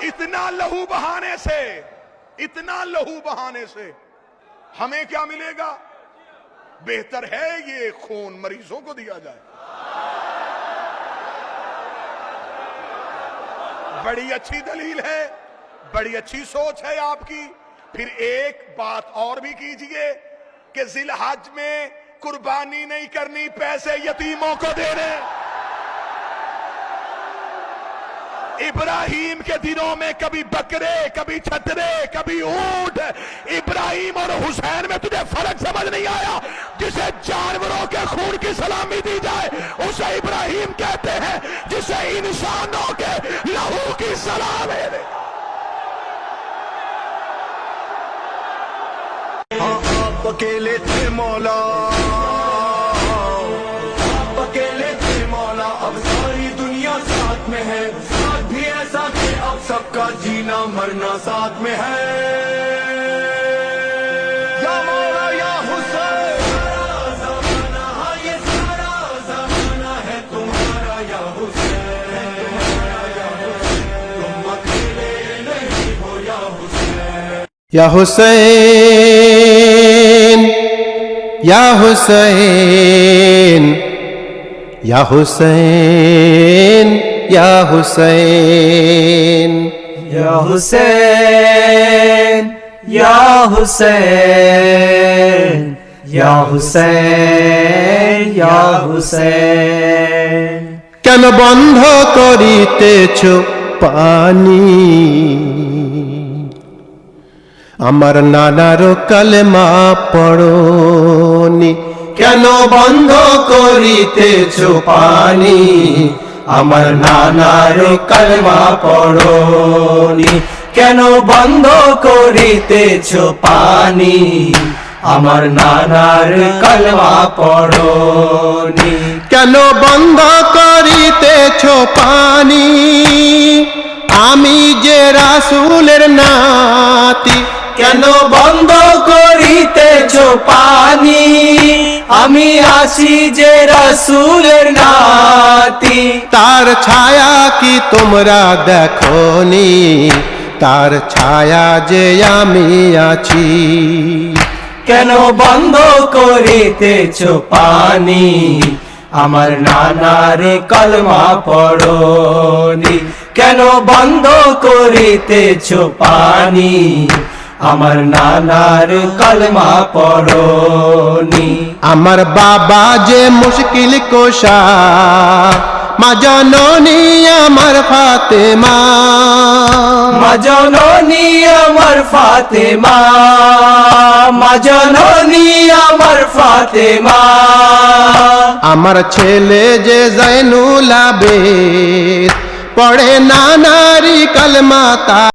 इतना लहू बहाने से हमें क्या मिलेगा? बेहतर है ये खून मरीजों को दिया जाए। बड़ी अच्छी दलील है, बड़ी अच्छी सोच है आपकी। फिर एक बात और भी कीजिए कि जिलहज में कुर्बानी नहीं करनी, पैसे यतीमों को देने। इब्राहिम के दिनों में कभी बकरे, कभी छतरे, कभी ऊंट। इब्राहिम और हुसैन में तुझे फर्क समझ नहीं आया? जिसे जानवरों के खून की सलामी दी जाए उसे इब्राहिम कहते हैं, जिसे इंसानों के लहू की सलामी दे। आप अकेले थे मौला, आप अकेले थे मौला, अब सारी दुनिया साथ में है। साथ भी ऐसा कि अब सबका जीना मरना साथ में है। या मौला या हुसैन, सारा ज़माना, हाँ ये सारा ज़माना है तुम्हारा या हुसैन। तुम अकेले नहीं हो या हुसैन। या हुसैन, या हुसैन, या हुसैन, या हुसैन, या हुसैन, या हुसैन, या हुसैन, या हुसैन। কেন বন্ধ করিতেছ পানি? আমার নানার কালেমা পড়নি। কেন বন্ধ করিতেছ পানি? আমার নানার কালেমা পড়নি। কেন বন্ধ করিতেছ পানি? আমার নানার কলমা পড়নি। কেন বন্ধ করিতেছ পানি? আমি যে রাসূলের নাতি। কেন বন্ধ করিতেছ পানি? আমি আসি যে রাসূলের নাতি। তার ছায়া কি তোমরা দেখনি? তার ছায়া যে আমি আছি। কেন বন্ধ করিতেছ পানি? আমার নানার কলমা পড়নি। কেন বন্ধ করিতেছ পানি? আমার নানার কলমা পড়নি। আমার বাবা যে মুশকিল কোশা, মা জননী আমার ফাতেমা। মা জননী আমার ফাতেমা, মা জননী আমার ফাতেমা। আমার ছেলে যে জৈনুল আবেদ, পড়ে নানারি কলমা।